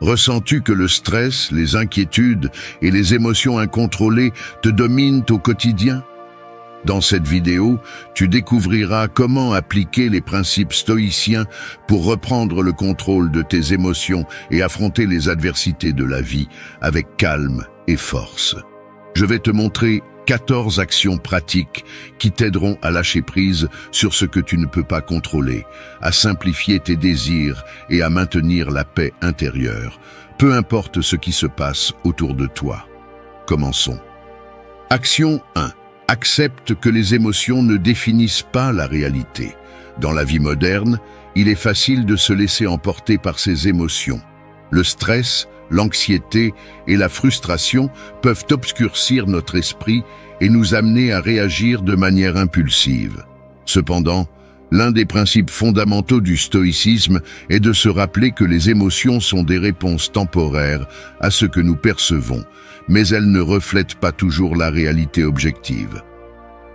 Ressens-tu que le stress, les inquiétudes et les émotions incontrôlées te dominent au quotidien? Dans cette vidéo, tu découvriras comment appliquer les principes stoïciens pour reprendre le contrôle de tes émotions et affronter les adversités de la vie avec calme et force. Je vais te montrer 14 actions pratiques qui t'aideront à lâcher prise sur ce que tu ne peux pas contrôler, à simplifier tes désirs et à maintenir la paix intérieure, peu importe ce qui se passe autour de toi. Commençons. Action 1. Accepte que les émotions ne définissent pas la réalité. Dans la vie moderne, il est facile de se laisser emporter par ses émotions. Le stress, l'anxiété et la frustration peuvent obscurcir notre esprit et nous amener à réagir de manière impulsive. Cependant, l'un des principes fondamentaux du stoïcisme est de se rappeler que les émotions sont des réponses temporaires à ce que nous percevons, mais elles ne reflètent pas toujours la réalité objective.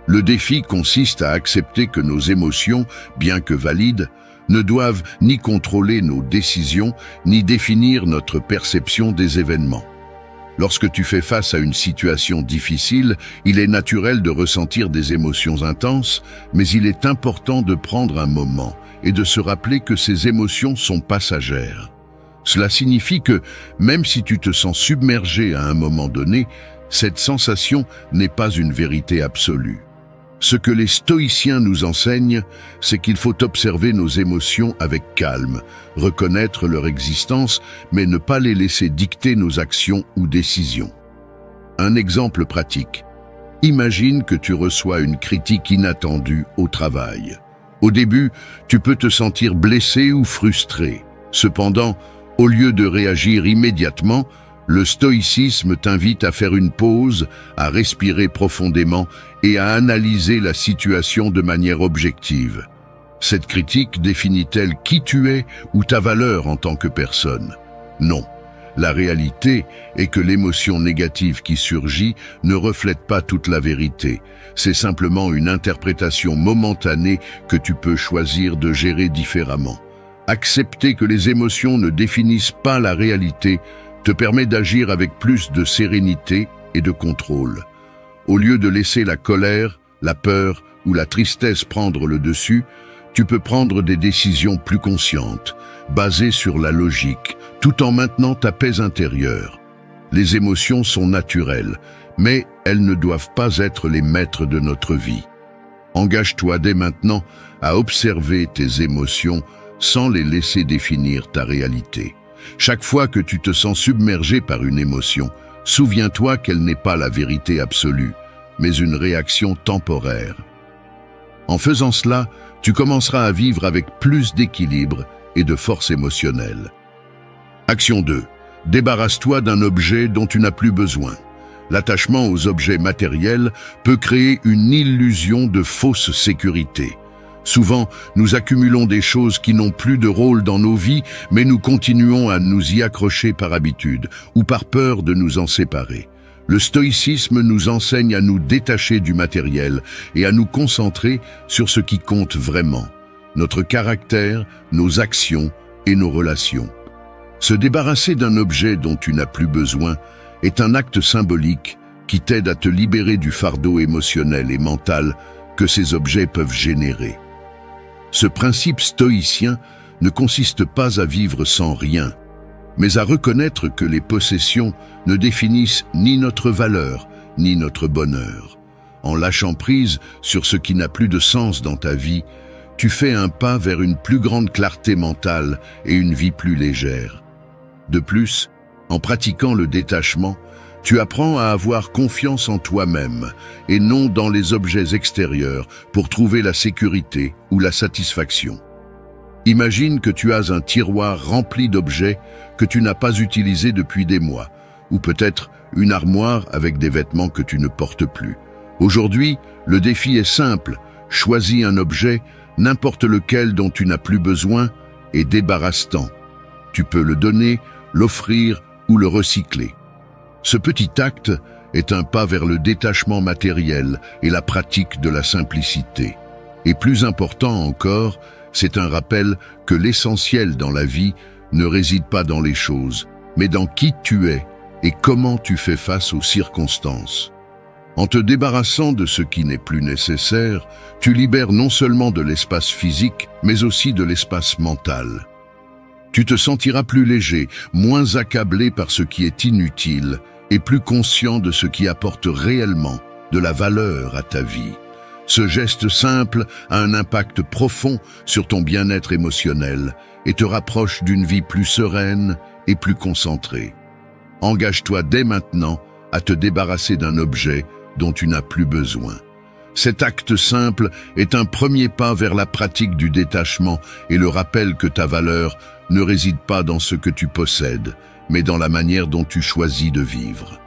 Le défi consiste à accepter que nos émotions, bien que valides, ne doivent ni contrôler nos décisions, ni définir notre perception des événements. Lorsque tu fais face à une situation difficile, il est naturel de ressentir des émotions intenses, mais il est important de prendre un moment et de se rappeler que ces émotions sont passagères. Cela signifie que, même si tu te sens submergé à un moment donné, cette sensation n'est pas une vérité absolue. Ce que les stoïciens nous enseignent, c'est qu'il faut observer nos émotions avec calme, reconnaître leur existence, mais ne pas les laisser dicter nos actions ou décisions. Un exemple pratique. Imagine que tu reçois une critique inattendue au travail. Au début, tu peux te sentir blessé ou frustré. Cependant, au lieu de réagir immédiatement, le stoïcisme t'invite à faire une pause, à respirer profondément et à analyser la situation de manière objective. Cette critique définit-elle qui tu es ou ta valeur en tant que personne? Non. La réalité est que l'émotion négative qui surgit ne reflète pas toute la vérité. C'est simplement une interprétation momentanée que tu peux choisir de gérer différemment. Accepter que les émotions ne définissent pas la réalité te permet d'agir avec plus de sérénité et de contrôle. Au lieu de laisser la colère, la peur ou la tristesse prendre le dessus, tu peux prendre des décisions plus conscientes, basées sur la logique, tout en maintenant ta paix intérieure. Les émotions sont naturelles, mais elles ne doivent pas être les maîtres de notre vie. Engage-toi dès maintenant à observer tes émotions sans les laisser définir ta réalité. Chaque fois que tu te sens submergé par une émotion, souviens-toi qu'elle n'est pas la vérité absolue, mais une réaction temporaire. En faisant cela, tu commenceras à vivre avec plus d'équilibre et de force émotionnelle. Action 2. Débarrasse-toi d'un objet dont tu n'as plus besoin. L'attachement aux objets matériels peut créer une illusion de fausse sécurité. Souvent, nous accumulons des choses qui n'ont plus de rôle dans nos vies, mais nous continuons à nous y accrocher par habitude ou par peur de nous en séparer. Le stoïcisme nous enseigne à nous détacher du matériel et à nous concentrer sur ce qui compte vraiment, notre caractère, nos actions et nos relations. Se débarrasser d'un objet dont tu n'as plus besoin est un acte symbolique qui t'aide à te libérer du fardeau émotionnel et mental que ces objets peuvent générer. Ce principe stoïcien ne consiste pas à vivre sans rien, mais à reconnaître que les possessions ne définissent ni notre valeur, ni notre bonheur. En lâchant prise sur ce qui n'a plus de sens dans ta vie, tu fais un pas vers une plus grande clarté mentale et une vie plus légère. De plus, en pratiquant le détachement, tu apprends à avoir confiance en toi-même et non dans les objets extérieurs pour trouver la sécurité ou la satisfaction. Imagine que tu as un tiroir rempli d'objets que tu n'as pas utilisés depuis des mois, ou peut-être une armoire avec des vêtements que tu ne portes plus. Aujourd'hui, le défi est simple. Choisis un objet, n'importe lequel dont tu n'as plus besoin, et débarrasse-t'en. Tu peux le donner, l'offrir ou le recycler. Ce petit acte est un pas vers le détachement matériel et la pratique de la simplicité. Et plus important encore, c'est un rappel que l'essentiel dans la vie ne réside pas dans les choses, mais dans qui tu es et comment tu fais face aux circonstances. En te débarrassant de ce qui n'est plus nécessaire, tu libères non seulement de l'espace physique, mais aussi de l'espace mental. Tu te sentiras plus léger, moins accablé par ce qui est inutile et plus conscient de ce qui apporte réellement de la valeur à ta vie. Ce geste simple a un impact profond sur ton bien-être émotionnel et te rapproche d'une vie plus sereine et plus concentrée. Engage-toi dès maintenant à te débarrasser d'un objet dont tu n'as plus besoin. Cet acte simple est un premier pas vers la pratique du détachement et le rappel que ta valeur ne réside pas dans ce que tu possèdes, mais dans la manière dont tu choisis de vivre.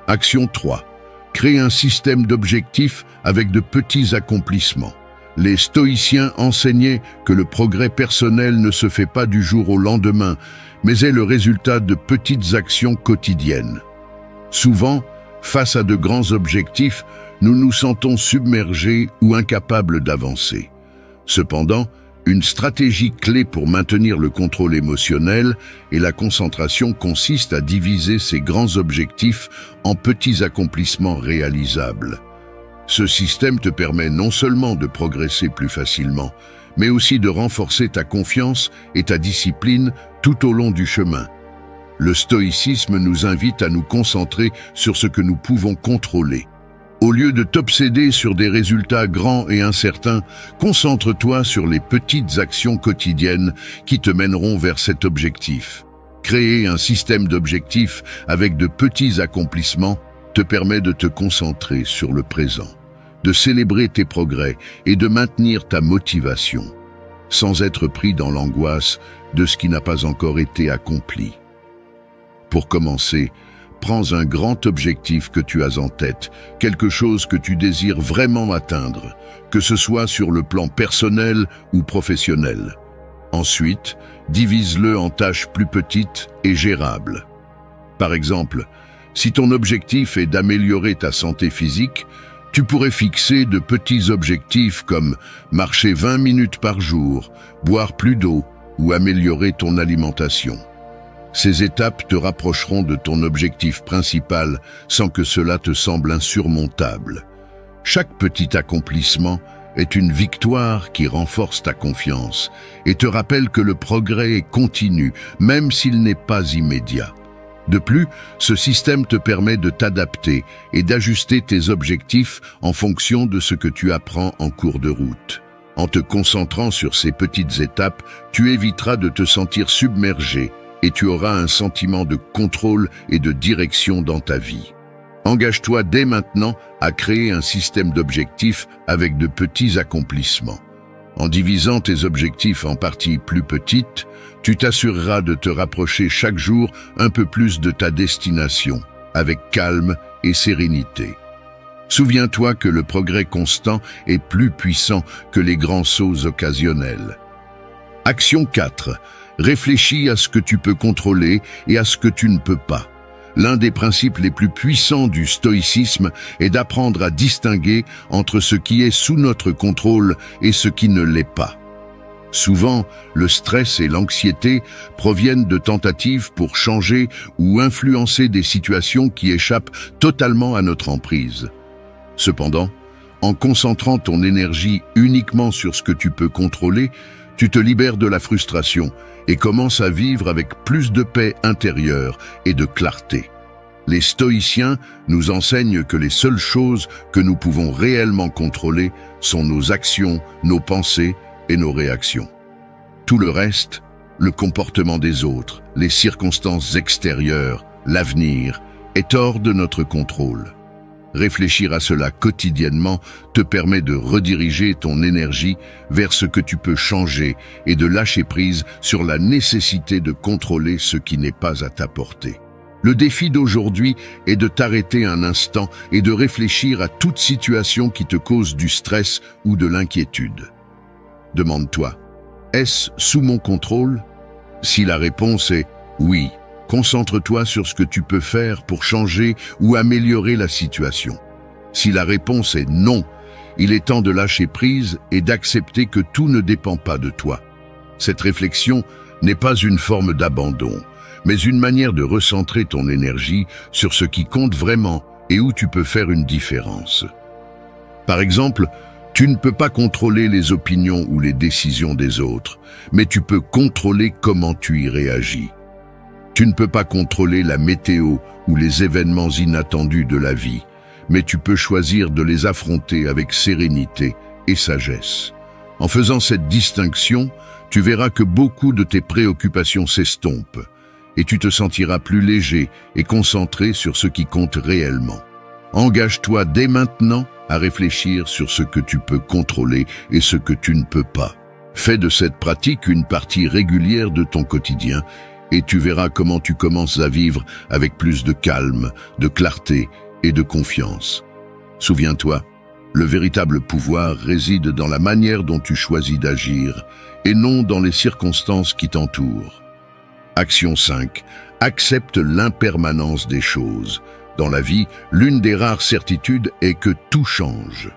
Action 3. Crée un système d'objectifs avec de petits accomplissements. Les stoïciens enseignaient que le progrès personnel ne se fait pas du jour au lendemain, mais est le résultat de petites actions quotidiennes. Souvent, face à de grands objectifs, nous nous sentons submergés ou incapables d'avancer. Cependant, une stratégie clé pour maintenir le contrôle émotionnel et la concentration consiste à diviser ces grands objectifs en petits accomplissements réalisables. Ce système te permet non seulement de progresser plus facilement, mais aussi de renforcer ta confiance et ta discipline tout au long du chemin. Le stoïcisme nous invite à nous concentrer sur ce que nous pouvons contrôler. Au lieu de t'obséder sur des résultats grands et incertains, concentre-toi sur les petites actions quotidiennes qui te mèneront vers cet objectif. Créer un système d'objectifs avec de petits accomplissements te permet de te concentrer sur le présent, de célébrer tes progrès et de maintenir ta motivation, sans être pris dans l'angoisse de ce qui n'a pas encore été accompli. Pour commencer, prends un grand objectif que tu as en tête, quelque chose que tu désires vraiment atteindre, que ce soit sur le plan personnel ou professionnel. Ensuite, divise-le en tâches plus petites et gérables. Par exemple, si ton objectif est d'améliorer ta santé physique, tu pourrais fixer de petits objectifs comme marcher 20 minutes par jour, boire plus d'eau ou améliorer ton alimentation. Ces étapes te rapprocheront de ton objectif principal sans que cela te semble insurmontable. Chaque petit accomplissement est une victoire qui renforce ta confiance et te rappelle que le progrès est continu, même s'il n'est pas immédiat. De plus, ce système te permet de t'adapter et d'ajuster tes objectifs en fonction de ce que tu apprends en cours de route. En te concentrant sur ces petites étapes, tu éviteras de te sentir submergé et tu auras un sentiment de contrôle et de direction dans ta vie. Engage-toi dès maintenant à créer un système d'objectifs avec de petits accomplissements. En divisant tes objectifs en parties plus petites, tu t'assureras de te rapprocher chaque jour un peu plus de ta destination, avec calme et sérénité. Souviens-toi que le progrès constant est plus puissant que les grands sauts occasionnels. Action 4. Réfléchis à ce que tu peux contrôler et à ce que tu ne peux pas. L'un des principes les plus puissants du stoïcisme est d'apprendre à distinguer entre ce qui est sous notre contrôle et ce qui ne l'est pas. Souvent, le stress et l'anxiété proviennent de tentatives pour changer ou influencer des situations qui échappent totalement à notre emprise. Cependant, en concentrant ton énergie uniquement sur ce que tu peux contrôler, tu te libères de la frustration et commences à vivre avec plus de paix intérieure et de clarté. Les stoïciens nous enseignent que les seules choses que nous pouvons réellement contrôler sont nos actions, nos pensées et nos réactions. Tout le reste, le comportement des autres, les circonstances extérieures, l'avenir, est hors de notre contrôle. Réfléchir à cela quotidiennement te permet de rediriger ton énergie vers ce que tu peux changer et de lâcher prise sur la nécessité de contrôler ce qui n'est pas à ta portée. Le défi d'aujourd'hui est de t'arrêter un instant et de réfléchir à toute situation qui te cause du stress ou de l'inquiétude. Demande-toi, est-ce sous mon contrôle? Si la réponse est oui, concentre-toi sur ce que tu peux faire pour changer ou améliorer la situation. Si la réponse est non, il est temps de lâcher prise et d'accepter que tout ne dépend pas de toi. Cette réflexion n'est pas une forme d'abandon, mais une manière de recentrer ton énergie sur ce qui compte vraiment et où tu peux faire une différence. Par exemple, tu ne peux pas contrôler les opinions ou les décisions des autres, mais tu peux contrôler comment tu y réagis. Tu ne peux pas contrôler la météo ou les événements inattendus de la vie, mais tu peux choisir de les affronter avec sérénité et sagesse. En faisant cette distinction, tu verras que beaucoup de tes préoccupations s'estompent et tu te sentiras plus léger et concentré sur ce qui compte réellement. Engage-toi dès maintenant à réfléchir sur ce que tu peux contrôler et ce que tu ne peux pas. Fais de cette pratique une partie régulière de ton quotidien et tu verras comment tu commences à vivre avec plus de calme, de clarté et de confiance. Souviens-toi, le véritable pouvoir réside dans la manière dont tu choisis d'agir et non dans les circonstances qui t'entourent. Action 5. Accepte l'impermanence des choses. Dans la vie, l'une des rares certitudes est que tout change.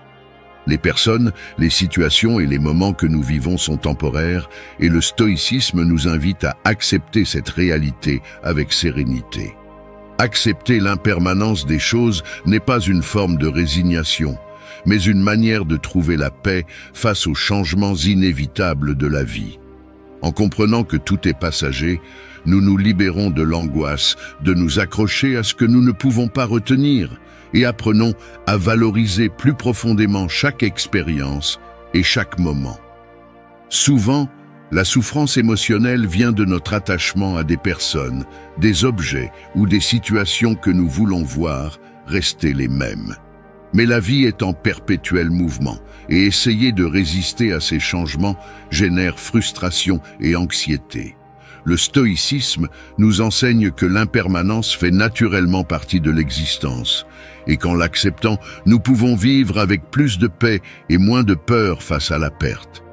Les personnes, les situations et les moments que nous vivons sont temporaires et le stoïcisme nous invite à accepter cette réalité avec sérénité. Accepter l'impermanence des choses n'est pas une forme de résignation, mais une manière de trouver la paix face aux changements inévitables de la vie. En comprenant que tout est passager, nous nous libérons de l'angoisse de nous accrocher à ce que nous ne pouvons pas retenir et apprenons à valoriser plus profondément chaque expérience et chaque moment. Souvent, la souffrance émotionnelle vient de notre attachement à des personnes, des objets ou des situations que nous voulons voir rester les mêmes. Mais la vie est en perpétuel mouvement et essayer de résister à ces changements génère frustration et anxiété. Le stoïcisme nous enseigne que l'impermanence fait naturellement partie de l'existence et qu'en l'acceptant, nous pouvons vivre avec plus de paix et moins de peur face à la perte.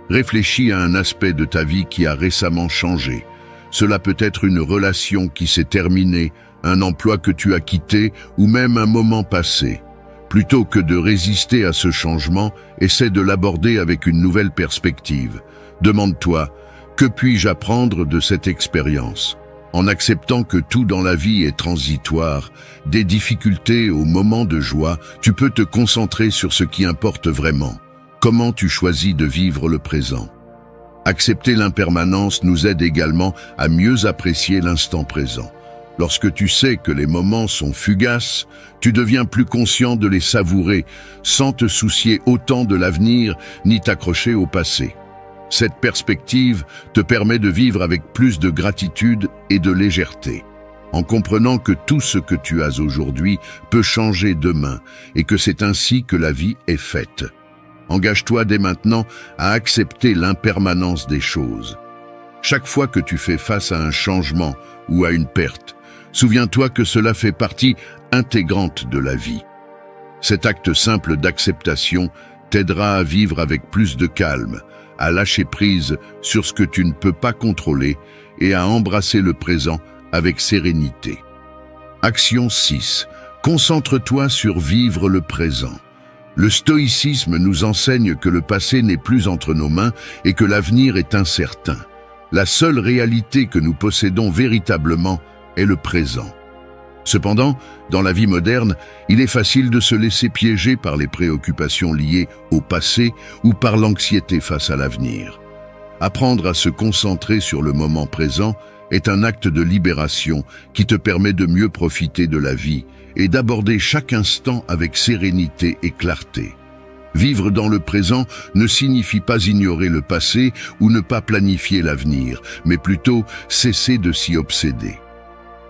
Réfléchis à un aspect de ta vie qui a récemment changé. Cela peut être une relation qui s'est terminée, un emploi que tu as quitté ou même un moment passé. Plutôt que de résister à ce changement, essaie de l'aborder avec une nouvelle perspective. Demande-toi, que puis-je apprendre de cette expérience? En acceptant que tout dans la vie est transitoire, des difficultés aux moments de joie, tu peux te concentrer sur ce qui importe vraiment. Comment tu choisis de vivre le présent? Accepter l'impermanence nous aide également à mieux apprécier l'instant présent. Lorsque tu sais que les moments sont fugaces, tu deviens plus conscient de les savourer, sans te soucier autant de l'avenir ni t'accrocher au passé. Cette perspective te permet de vivre avec plus de gratitude et de légèreté, en comprenant que tout ce que tu as aujourd'hui peut changer demain et que c'est ainsi que la vie est faite. Engage-toi dès maintenant à accepter l'impermanence des choses. Chaque fois que tu fais face à un changement ou à une perte, souviens-toi que cela fait partie intégrante de la vie. Cet acte simple d'acceptation t'aidera à vivre avec plus de calme, à lâcher prise sur ce que tu ne peux pas contrôler et à embrasser le présent avec sérénité. Action 6. Concentre-toi sur vivre le présent. Le stoïcisme nous enseigne que le passé n'est plus entre nos mains et que l'avenir est incertain. La seule réalité que nous possédons véritablement est le présent. Cependant, dans la vie moderne, il est facile de se laisser piéger par les préoccupations liées au passé ou par l'anxiété face à l'avenir. Apprendre à se concentrer sur le moment présent est un acte de libération qui te permet de mieux profiter de la vie et d'aborder chaque instant avec sérénité et clarté. Vivre dans le présent ne signifie pas ignorer le passé ou ne pas planifier l'avenir, mais plutôt cesser de s'y obséder.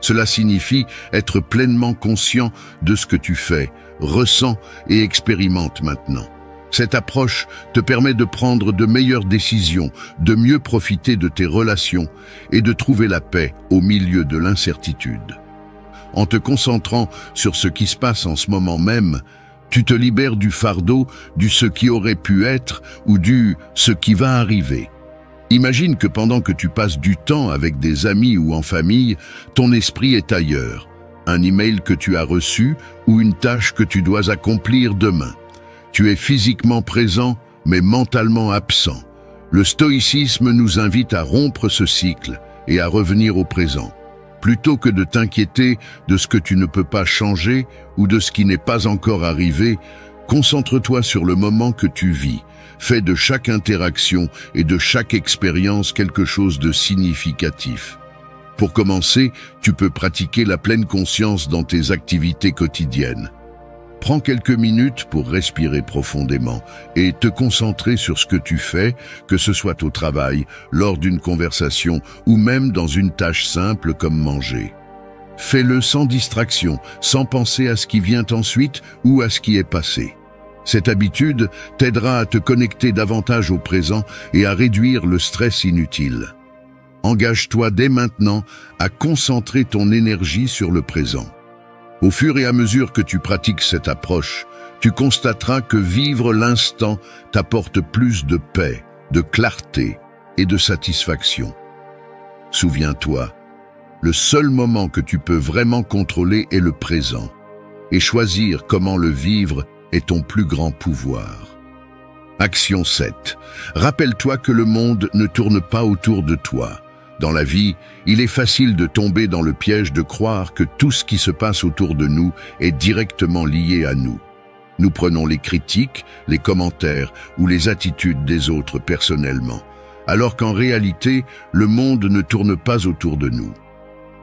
Cela signifie être pleinement conscient de ce que tu fais, ressens et expérimentes maintenant. Cette approche te permet de prendre de meilleures décisions, de mieux profiter de tes relations et de trouver la paix au milieu de l'incertitude. En te concentrant sur ce qui se passe en ce moment même, tu te libères du fardeau du ce qui aurait pu être ou du ce qui va arriver. Imagine que pendant que tu passes du temps avec des amis ou en famille, ton esprit est ailleurs, un email que tu as reçu ou une tâche que tu dois accomplir demain. Tu es physiquement présent, mais mentalement absent. Le stoïcisme nous invite à rompre ce cycle et à revenir au présent. Plutôt que de t'inquiéter de ce que tu ne peux pas changer ou de ce qui n'est pas encore arrivé, concentre-toi sur le moment que tu vis. Fais de chaque interaction et de chaque expérience quelque chose de significatif. Pour commencer, tu peux pratiquer la pleine conscience dans tes activités quotidiennes. Prends quelques minutes pour respirer profondément et te concentrer sur ce que tu fais, que ce soit au travail, lors d'une conversation ou même dans une tâche simple comme manger. Fais-le sans distraction, sans penser à ce qui vient ensuite ou à ce qui est passé. Cette habitude t'aidera à te connecter davantage au présent et à réduire le stress inutile. Engage-toi dès maintenant à concentrer ton énergie sur le présent. Au fur et à mesure que tu pratiques cette approche, tu constateras que vivre l'instant t'apporte plus de paix, de clarté et de satisfaction. Souviens-toi, le seul moment que tu peux vraiment contrôler est le présent, et choisir comment le vivre est ton plus grand pouvoir. Action 7. Rappelle-toi que le monde ne tourne pas autour de toi. Dans la vie, il est facile de tomber dans le piège de croire que tout ce qui se passe autour de nous est directement lié à nous. Nous prenons les critiques, les commentaires ou les attitudes des autres personnellement, alors qu'en réalité, le monde ne tourne pas autour de nous.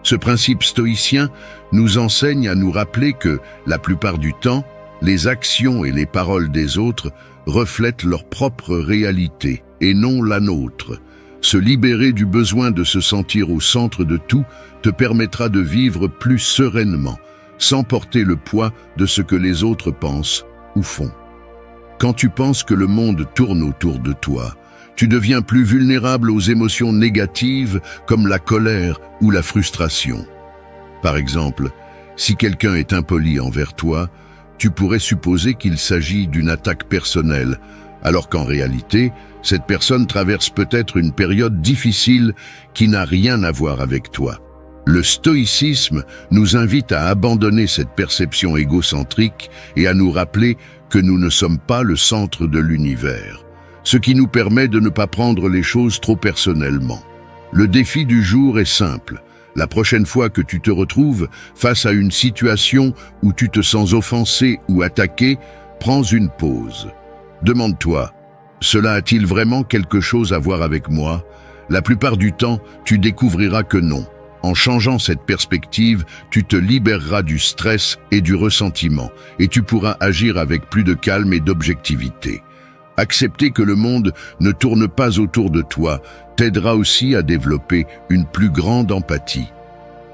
Ce principe stoïcien nous enseigne à nous rappeler que, la plupart du temps, les actions et les paroles des autres reflètent leur propre réalité et non la nôtre. Se libérer du besoin de se sentir au centre de tout te permettra de vivre plus sereinement, sans porter le poids de ce que les autres pensent ou font. Quand tu penses que le monde tourne autour de toi, tu deviens plus vulnérable aux émotions négatives comme la colère ou la frustration. Par exemple, si quelqu'un est impoli envers toi, tu pourrais supposer qu'il s'agit d'une attaque personnelle, alors qu'en réalité, cette personne traverse peut-être une période difficile qui n'a rien à voir avec toi. Le stoïcisme nous invite à abandonner cette perception égocentrique et à nous rappeler que nous ne sommes pas le centre de l'univers, ce qui nous permet de ne pas prendre les choses trop personnellement. Le défi du jour est simple. La prochaine fois que tu te retrouves face à une situation où tu te sens offensé ou attaqué, prends une pause. Demande-toi, cela a-t-il vraiment quelque chose à voir avec moi? La plupart du temps, tu découvriras que non. En changeant cette perspective, tu te libéreras du stress et du ressentiment, et tu pourras agir avec plus de calme et d'objectivité. Accepter que le monde ne tourne pas autour de toi t'aidera aussi à développer une plus grande empathie.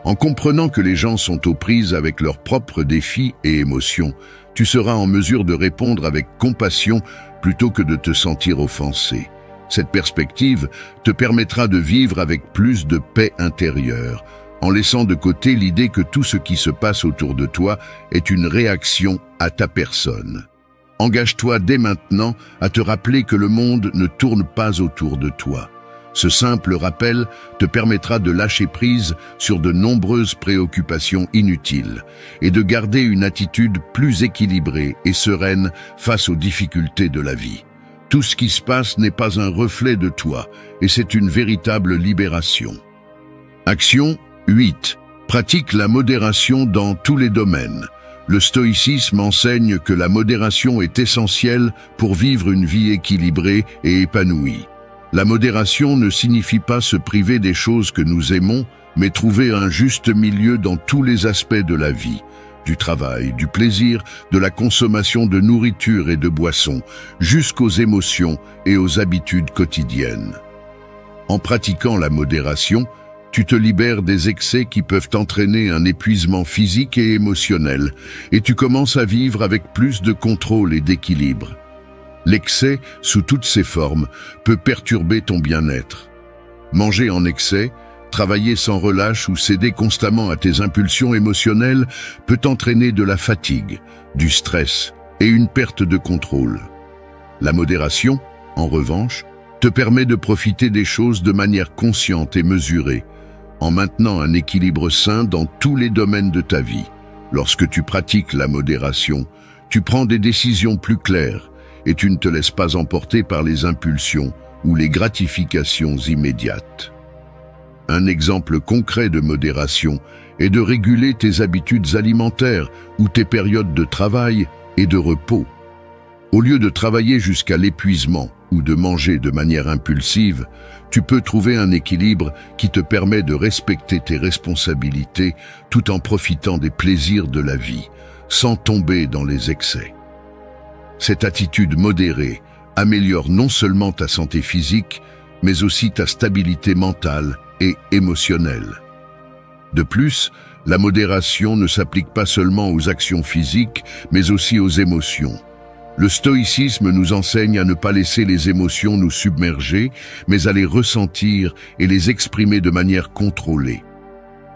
En comprenant que les gens sont aux prises avec leurs propres défis et émotions, tu seras en mesure de répondre avec compassion plutôt que de te sentir offensé. Cette perspective te permettra de vivre avec plus de paix intérieure, en laissant de côté l'idée que tout ce qui se passe autour de toi est une réaction à ta personne. Engage-toi dès maintenant à te rappeler que le monde ne tourne pas autour de toi. Ce simple rappel te permettra de lâcher prise sur de nombreuses préoccupations inutiles et de garder une attitude plus équilibrée et sereine face aux difficultés de la vie. Tout ce qui se passe n'est pas un reflet de toi et c'est une véritable libération. Action 8. Pratique la modération dans tous les domaines. Le stoïcisme enseigne que la modération est essentielle pour vivre une vie équilibrée et épanouie. La modération ne signifie pas se priver des choses que nous aimons, mais trouver un juste milieu dans tous les aspects de la vie, du travail, du plaisir, de la consommation de nourriture et de boissons, jusqu'aux émotions et aux habitudes quotidiennes. En pratiquant la modération, tu te libères des excès qui peuvent entraîner un épuisement physique et émotionnel, et tu commences à vivre avec plus de contrôle et d'équilibre. L'excès, sous toutes ses formes, peut perturber ton bien-être. Manger en excès, travailler sans relâche ou céder constamment à tes impulsions émotionnelles peut entraîner de la fatigue, du stress et une perte de contrôle. La modération, en revanche, te permet de profiter des choses de manière consciente et mesurée, en maintenant un équilibre sain dans tous les domaines de ta vie. Lorsque tu pratiques la modération, tu prends des décisions plus claires, et tu ne te laisses pas emporter par les impulsions ou les gratifications immédiates. Un exemple concret de modération est de réguler tes habitudes alimentaires ou tes périodes de travail et de repos. Au lieu de travailler jusqu'à l'épuisement ou de manger de manière impulsive, tu peux trouver un équilibre qui te permet de respecter tes responsabilités tout en profitant des plaisirs de la vie, sans tomber dans les excès. Cette attitude modérée améliore non seulement ta santé physique, mais aussi ta stabilité mentale et émotionnelle. De plus, la modération ne s'applique pas seulement aux actions physiques, mais aussi aux émotions. Le stoïcisme nous enseigne à ne pas laisser les émotions nous submerger, mais à les ressentir et les exprimer de manière contrôlée.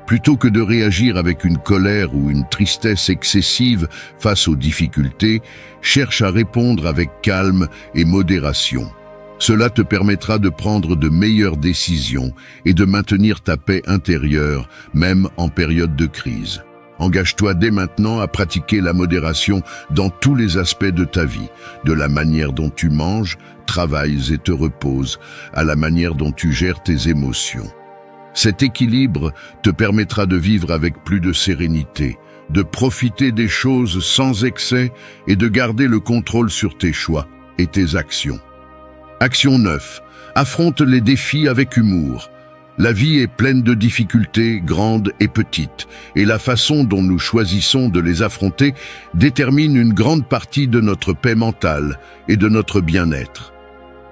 Plutôt que de réagir avec une colère ou une tristesse excessive face aux difficultés, cherche à répondre avec calme et modération. Cela te permettra de prendre de meilleures décisions et de maintenir ta paix intérieure, même en période de crise. Engage-toi dès maintenant à pratiquer la modération dans tous les aspects de ta vie, de la manière dont tu manges, travailles et te reposes, à la manière dont tu gères tes émotions. Cet équilibre te permettra de vivre avec plus de sérénité, de profiter des choses sans excès et de garder le contrôle sur tes choix et tes actions. Action 9. Affronte les défis avec humour. La vie est pleine de difficultés, grandes et petites, et la façon dont nous choisissons de les affronter détermine une grande partie de notre paix mentale et de notre bien-être.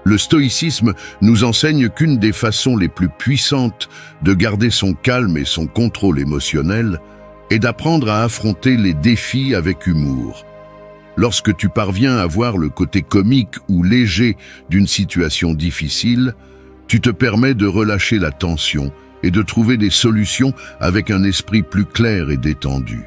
Le stoïcisme nous enseigne qu'une des façons les plus puissantes de garder son calme et son contrôle émotionnel est d'apprendre à affronter les défis avec humour. Lorsque tu parviens à voir le côté comique ou léger d'une situation difficile, tu te permets de relâcher la tension et de trouver des solutions avec un esprit plus clair et détendu.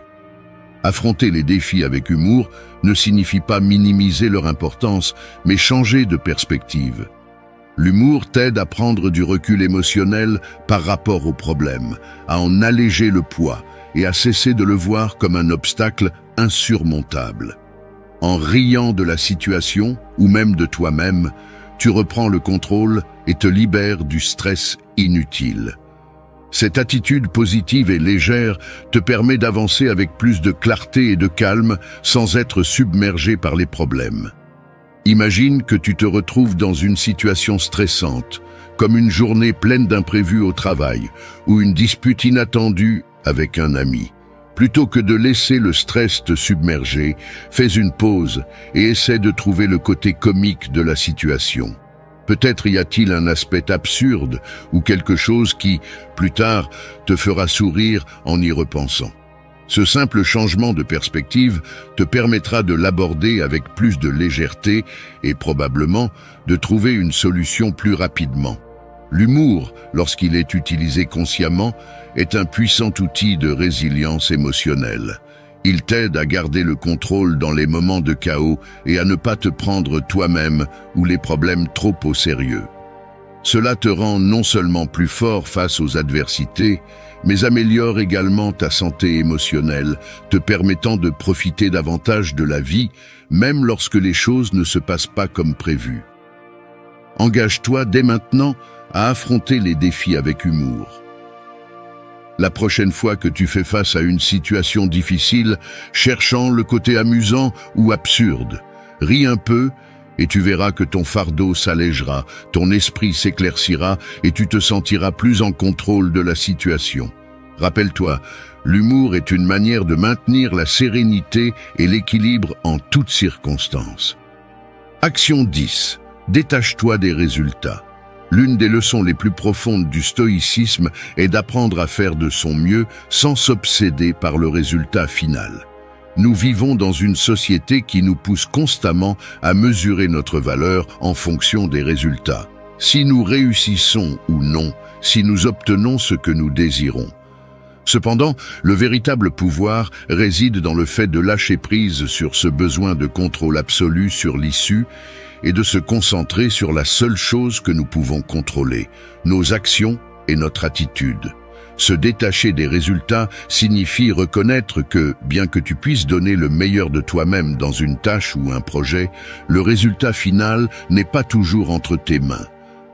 Affronter les défis avec humour ne signifie pas minimiser leur importance, mais changer de perspective. L'humour t'aide à prendre du recul émotionnel par rapport au problème, à en alléger le poids et à cesser de le voir comme un obstacle insurmontable. En riant de la situation, ou même de toi-même, tu reprends le contrôle et te libères du stress inutile. Cette attitude positive et légère te permet d'avancer avec plus de clarté et de calme sans être submergé par les problèmes. Imagine que tu te retrouves dans une situation stressante, comme une journée pleine d'imprévus au travail ou une dispute inattendue avec un ami. Plutôt que de laisser le stress te submerger, fais une pause et essaie de trouver le côté comique de la situation. Peut-être y a-t-il un aspect absurde ou quelque chose qui, plus tard, te fera sourire en y repensant. Ce simple changement de perspective te permettra de l'aborder avec plus de légèreté et probablement de trouver une solution plus rapidement. L'humour, lorsqu'il est utilisé consciemment, est un puissant outil de résilience émotionnelle. Il t'aide à garder le contrôle dans les moments de chaos et à ne pas te prendre toi-même ou les problèmes trop au sérieux. Cela te rend non seulement plus fort face aux adversités, mais améliore également ta santé émotionnelle, te permettant de profiter davantage de la vie, même lorsque les choses ne se passent pas comme prévu. Engage-toi dès maintenant à affronter les défis avec humour. La prochaine fois que tu fais face à une situation difficile, cherchant le côté amusant ou absurde, ris un peu et tu verras que ton fardeau s'allégera, ton esprit s'éclaircira et tu te sentiras plus en contrôle de la situation. Rappelle-toi, l'humour est une manière de maintenir la sérénité et l'équilibre en toutes circonstances. Action 10. Détache-toi des résultats. L'une des leçons les plus profondes du stoïcisme est d'apprendre à faire de son mieux sans s'obséder par le résultat final. Nous vivons dans une société qui nous pousse constamment à mesurer notre valeur en fonction des résultats. Si nous réussissons ou non, si nous obtenons ce que nous désirons. Cependant, le véritable pouvoir réside dans le fait de lâcher prise sur ce besoin de contrôle absolu sur l'issue et de se concentrer sur la seule chose que nous pouvons contrôler, nos actions et notre attitude. Se détacher des résultats signifie reconnaître que, bien que tu puisses donner le meilleur de toi-même dans une tâche ou un projet, le résultat final n'est pas toujours entre tes mains.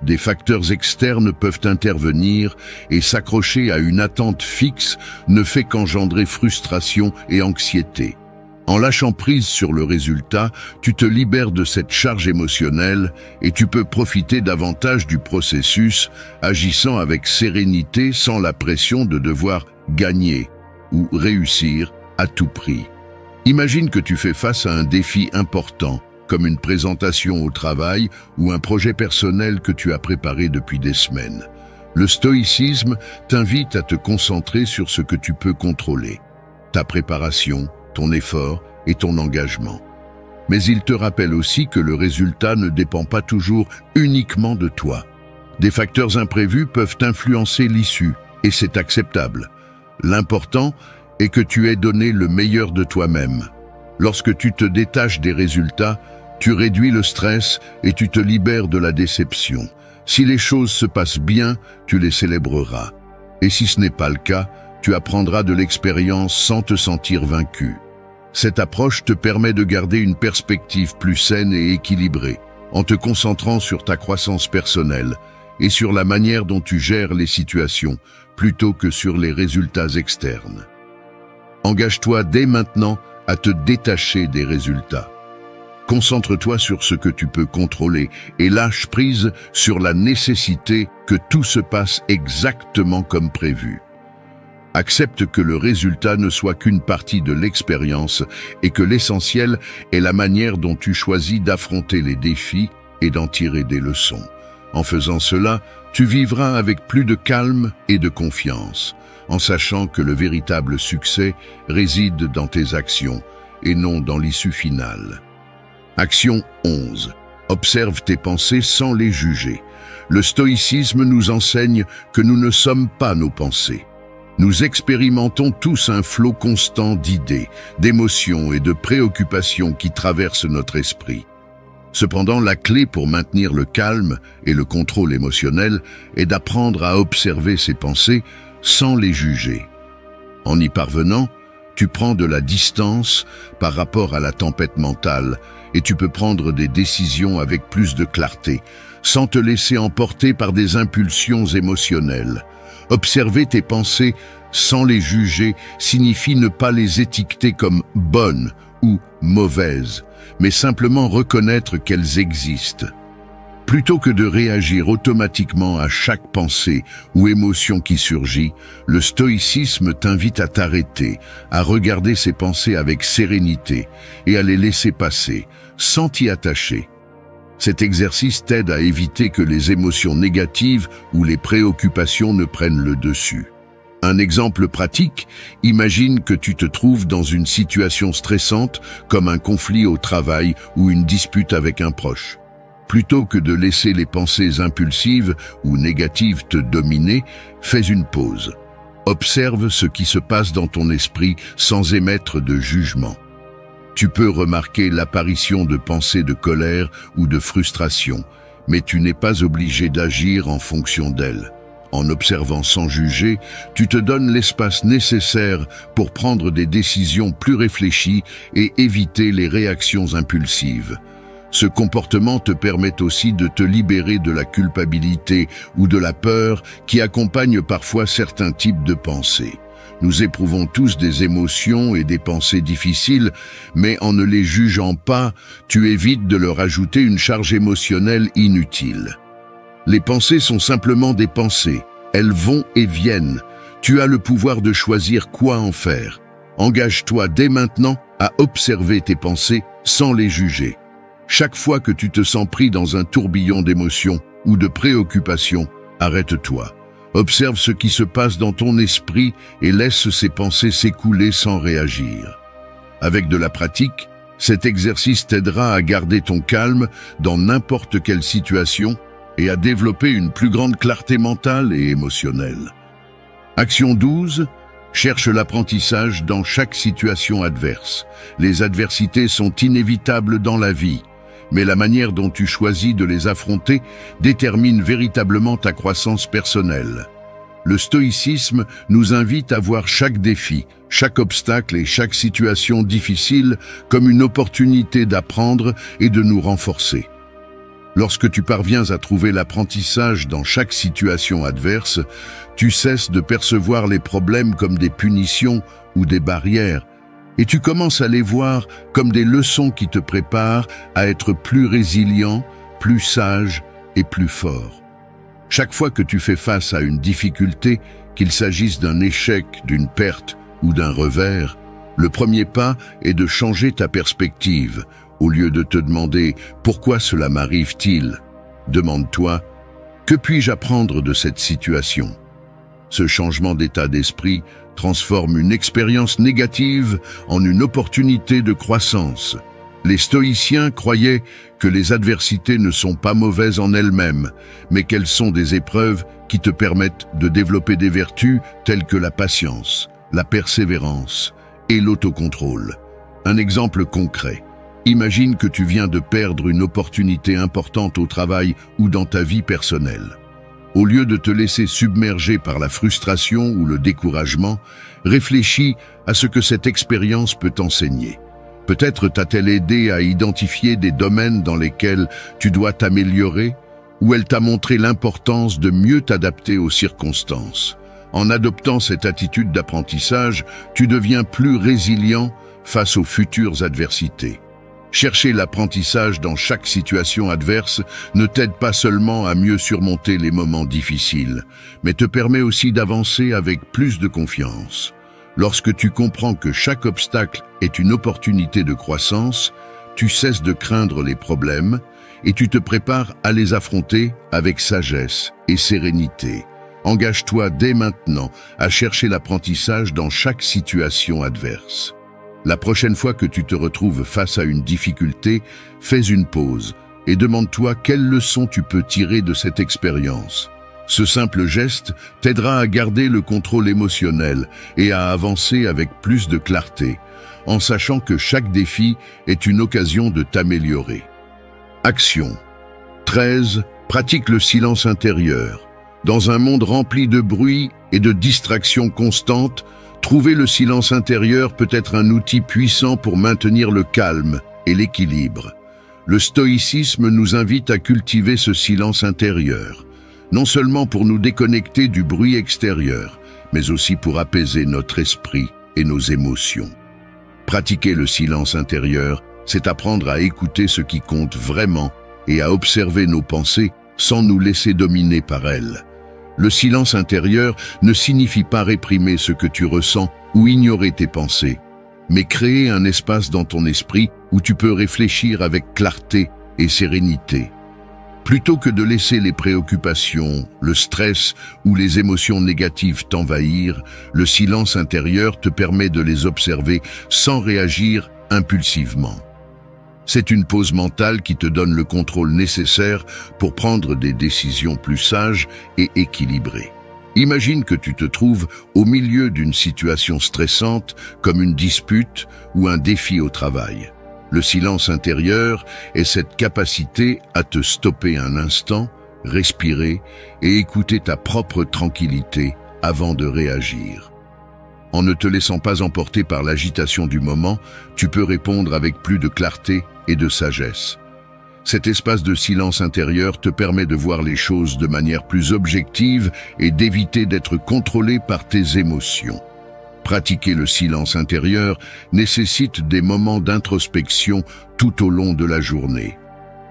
Des facteurs externes peuvent intervenir et s'accrocher à une attente fixe ne fait qu'engendrer frustration et anxiété. En lâchant prise sur le résultat, tu te libères de cette charge émotionnelle et tu peux profiter davantage du processus, agissant avec sérénité sans la pression de devoir gagner ou réussir à tout prix. Imagine que tu fais face à un défi important, comme une présentation au travail ou un projet personnel que tu as préparé depuis des semaines. Le stoïcisme t'invite à te concentrer sur ce que tu peux contrôler, ta préparation, ton effort et ton engagement. Mais il te rappelle aussi que le résultat ne dépend pas toujours uniquement de toi. Des facteurs imprévus peuvent influencer l'issue, et c'est acceptable. L'important est que tu aies donné le meilleur de toi-même. Lorsque tu te détaches des résultats, tu réduis le stress et tu te libères de la déception. Si les choses se passent bien, tu les célébreras. Et si ce n'est pas le cas, tu apprendras de l'expérience sans te sentir vaincu. Cette approche te permet de garder une perspective plus saine et équilibrée, en te concentrant sur ta croissance personnelle et sur la manière dont tu gères les situations, plutôt que sur les résultats externes. Engage-toi dès maintenant à te détacher des résultats. Concentre-toi sur ce que tu peux contrôler et lâche prise sur la nécessité que tout se passe exactement comme prévu. Accepte que le résultat ne soit qu'une partie de l'expérience et que l'essentiel est la manière dont tu choisis d'affronter les défis et d'en tirer des leçons. En faisant cela, tu vivras avec plus de calme et de confiance, en sachant que le véritable succès réside dans tes actions et non dans l'issue finale. Action 11. Observe tes pensées sans les juger. Le stoïcisme nous enseigne que nous ne sommes pas nos pensées. Nous expérimentons tous un flot constant d'idées, d'émotions et de préoccupations qui traversent notre esprit. Cependant, la clé pour maintenir le calme et le contrôle émotionnel est d'apprendre à observer ces pensées sans les juger. En y parvenant, tu prends de la distance par rapport à la tempête mentale et tu peux prendre des décisions avec plus de clarté, sans te laisser emporter par des impulsions émotionnelles. Observer tes pensées sans les juger signifie ne pas les étiqueter comme bonnes ou mauvaises, mais simplement reconnaître qu'elles existent. Plutôt que de réagir automatiquement à chaque pensée ou émotion qui surgit, le stoïcisme t'invite à t'arrêter, à regarder ces pensées avec sérénité et à les laisser passer, sans t'y attacher. Cet exercice t'aide à éviter que les émotions négatives ou les préoccupations ne prennent le dessus. Un exemple pratique, imagine que tu te trouves dans une situation stressante comme un conflit au travail ou une dispute avec un proche. Plutôt que de laisser les pensées impulsives ou négatives te dominer, fais une pause. Observe ce qui se passe dans ton esprit sans émettre de jugement. Tu peux remarquer l'apparition de pensées de colère ou de frustration, mais tu n'es pas obligé d'agir en fonction d'elles. En observant sans juger, tu te donnes l'espace nécessaire pour prendre des décisions plus réfléchies et éviter les réactions impulsives. Ce comportement te permet aussi de te libérer de la culpabilité ou de la peur qui accompagnent parfois certains types de pensées. Nous éprouvons tous des émotions et des pensées difficiles, mais en ne les jugeant pas, tu évites de leur ajouter une charge émotionnelle inutile. Les pensées sont simplement des pensées. Elles vont et viennent. Tu as le pouvoir de choisir quoi en faire. Engage-toi dès maintenant à observer tes pensées sans les juger. Chaque fois que tu te sens pris dans un tourbillon d'émotions ou de préoccupations, arrête-toi. Observe ce qui se passe dans ton esprit et laisse ces pensées s'écouler sans réagir. Avec de la pratique, cet exercice t'aidera à garder ton calme dans n'importe quelle situation et à développer une plus grande clarté mentale et émotionnelle. Action 12. Cherche l'apprentissage dans chaque situation adverse. Les adversités sont inévitables dans la vie, mais la manière dont tu choisis de les affronter détermine véritablement ta croissance personnelle. Le stoïcisme nous invite à voir chaque défi, chaque obstacle et chaque situation difficile comme une opportunité d'apprendre et de nous renforcer. Lorsque tu parviens à trouver l'apprentissage dans chaque situation adverse, tu cesses de percevoir les problèmes comme des punitions ou des barrières, et tu commences à les voir comme des leçons qui te préparent à être plus résilient, plus sage et plus fort. Chaque fois que tu fais face à une difficulté, qu'il s'agisse d'un échec, d'une perte ou d'un revers, le premier pas est de changer ta perspective. Au lieu de te demander « Pourquoi cela m'arrive-t-il ?», demande-toi « Que puis-je apprendre de cette situation ?» Ce changement d'état d'esprit transforme une expérience négative en une opportunité de croissance. Les stoïciens croyaient que les adversités ne sont pas mauvaises en elles-mêmes, mais qu'elles sont des épreuves qui te permettent de développer des vertus telles que la patience, la persévérance et l'autocontrôle. Un exemple concret. Imagine que tu viens de perdre une opportunité importante au travail ou dans ta vie personnelle. Au lieu de te laisser submerger par la frustration ou le découragement, réfléchis à ce que cette expérience peut t'enseigner. Peut-être t'a-t-elle aidé à identifier des domaines dans lesquels tu dois t'améliorer, ou elle t'a montré l'importance de mieux t'adapter aux circonstances. En adoptant cette attitude d'apprentissage, tu deviens plus résilient face aux futures adversités. Chercher l'apprentissage dans chaque situation adverse ne t'aide pas seulement à mieux surmonter les moments difficiles, mais te permet aussi d'avancer avec plus de confiance. Lorsque tu comprends que chaque obstacle est une opportunité de croissance, tu cesses de craindre les problèmes et tu te prépares à les affronter avec sagesse et sérénité. Engage-toi dès maintenant à chercher l'apprentissage dans chaque situation adverse. La prochaine fois que tu te retrouves face à une difficulté, fais une pause et demande-toi quelle leçon tu peux tirer de cette expérience. Ce simple geste t'aidera à garder le contrôle émotionnel et à avancer avec plus de clarté, en sachant que chaque défi est une occasion de t'améliorer. Action 13. Pratique le silence intérieur. Dans un monde rempli de bruit et de distractions constantes, trouver le silence intérieur peut être un outil puissant pour maintenir le calme et l'équilibre. Le stoïcisme nous invite à cultiver ce silence intérieur, non seulement pour nous déconnecter du bruit extérieur, mais aussi pour apaiser notre esprit et nos émotions. Pratiquer le silence intérieur, c'est apprendre à écouter ce qui compte vraiment et à observer nos pensées sans nous laisser dominer par elles. Le silence intérieur ne signifie pas réprimer ce que tu ressens ou ignorer tes pensées, mais créer un espace dans ton esprit où tu peux réfléchir avec clarté et sérénité. Plutôt que de laisser les préoccupations, le stress ou les émotions négatives t'envahir, le silence intérieur te permet de les observer sans réagir impulsivement. C'est une pause mentale qui te donne le contrôle nécessaire pour prendre des décisions plus sages et équilibrées. Imagine que tu te trouves au milieu d'une situation stressante comme une dispute ou un défi au travail. Le silence intérieur est cette capacité à te stopper un instant, respirer et écouter ta propre tranquillité avant de réagir. En ne te laissant pas emporter par l'agitation du moment, tu peux répondre avec plus de clarté et de sagesse. Cet espace de silence intérieur te permet de voir les choses de manière plus objective et d'éviter d'être contrôlé par tes émotions. Pratiquer le silence intérieur nécessite des moments d'introspection tout au long de la journée.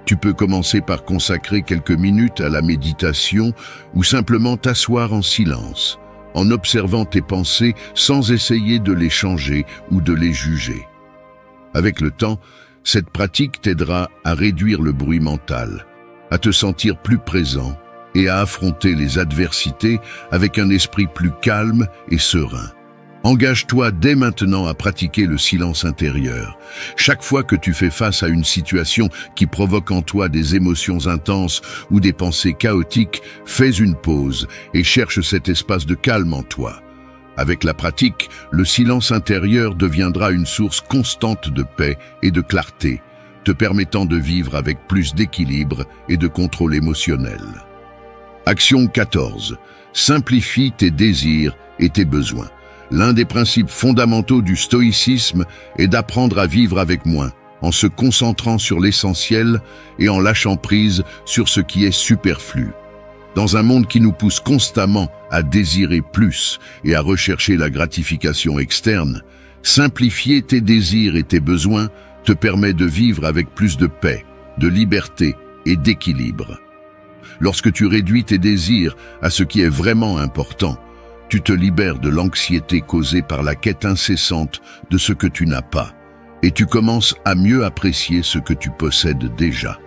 Tu peux commencer par consacrer quelques minutes à la méditation ou simplement t'asseoir en silence, en observant tes pensées sans essayer de les changer ou de les juger. Avec le temps, cette pratique t'aidera à réduire le bruit mental, à te sentir plus présent et à affronter les adversités avec un esprit plus calme et serein. Engage-toi dès maintenant à pratiquer le silence intérieur. Chaque fois que tu fais face à une situation qui provoque en toi des émotions intenses ou des pensées chaotiques, fais une pause et cherche cet espace de calme en toi. Avec la pratique, le silence intérieur deviendra une source constante de paix et de clarté, te permettant de vivre avec plus d'équilibre et de contrôle émotionnel. Action 14. Simplifie tes désirs et tes besoins. L'un des principes fondamentaux du stoïcisme est d'apprendre à vivre avec moins, en se concentrant sur l'essentiel et en lâchant prise sur ce qui est superflu. Dans un monde qui nous pousse constamment à désirer plus et à rechercher la gratification externe, simplifier tes désirs et tes besoins te permet de vivre avec plus de paix, de liberté et d'équilibre. Lorsque tu réduis tes désirs à ce qui est vraiment important, tu te libères de l'anxiété causée par la quête incessante de ce que tu n'as pas, et tu commences à mieux apprécier ce que tu possèdes déjà.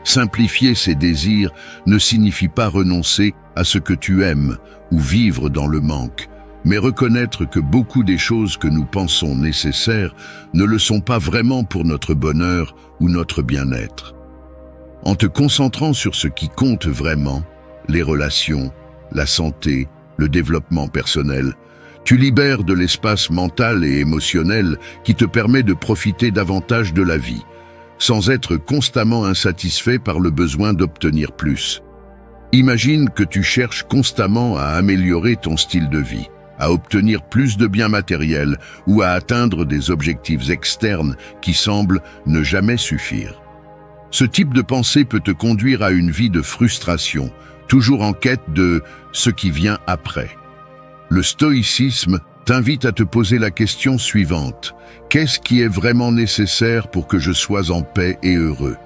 Simplifier ses désirs ne signifie pas renoncer à ce que tu aimes ou vivre dans le manque, mais reconnaître que beaucoup des choses que nous pensons nécessaires ne le sont pas vraiment pour notre bonheur ou notre bien-être. En te concentrant sur ce qui compte vraiment, les relations, la santé, le développement personnel, tu libères de l'espace mental et émotionnel qui te permet de profiter davantage de la vie, sans être constamment insatisfait par le besoin d'obtenir plus. Imagine que tu cherches constamment à améliorer ton style de vie, à obtenir plus de biens matériels ou à atteindre des objectifs externes qui semblent ne jamais suffire. Ce type de pensée peut te conduire à une vie de frustration, toujours en quête de ce qui vient après. Le stoïcisme t'invite à te poser la question suivante. Qu'est-ce qui est vraiment nécessaire pour que je sois en paix et heureux?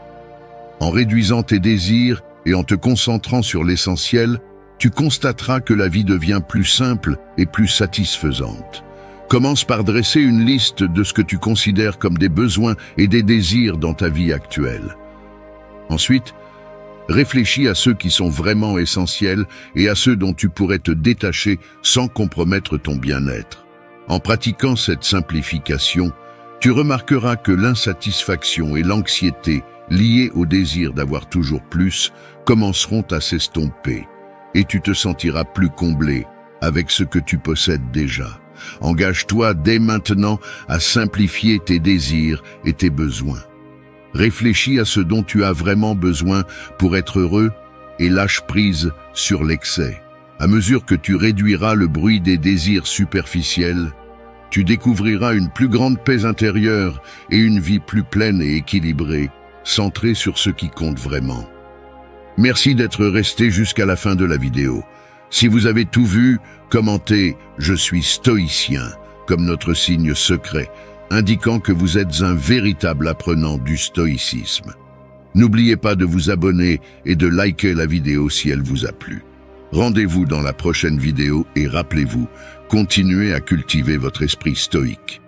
En réduisant tes désirs et en te concentrant sur l'essentiel, tu constateras que la vie devient plus simple et plus satisfaisante. Commence par dresser une liste de ce que tu considères comme des besoins et des désirs dans ta vie actuelle. Ensuite, réfléchis à ceux qui sont vraiment essentiels et à ceux dont tu pourrais te détacher sans compromettre ton bien-être. En pratiquant cette simplification, tu remarqueras que l'insatisfaction et l'anxiété liées au désir d'avoir toujours plus commenceront à s'estomper et tu te sentiras plus comblé avec ce que tu possèdes déjà. Engage-toi dès maintenant à simplifier tes désirs et tes besoins. Réfléchis à ce dont tu as vraiment besoin pour être heureux et lâche prise sur l'excès. À mesure que tu réduiras le bruit des désirs superficiels, tu découvriras une plus grande paix intérieure et une vie plus pleine et équilibrée, centrée sur ce qui compte vraiment. Merci d'être resté jusqu'à la fin de la vidéo. Si vous avez tout vu, commentez « Je suis stoïcien » comme notre signe secret, indiquant que vous êtes un véritable apprenant du stoïcisme. N'oubliez pas de vous abonner et de liker la vidéo si elle vous a plu. Rendez-vous dans la prochaine vidéo et rappelez-vous, continuez à cultiver votre esprit stoïque.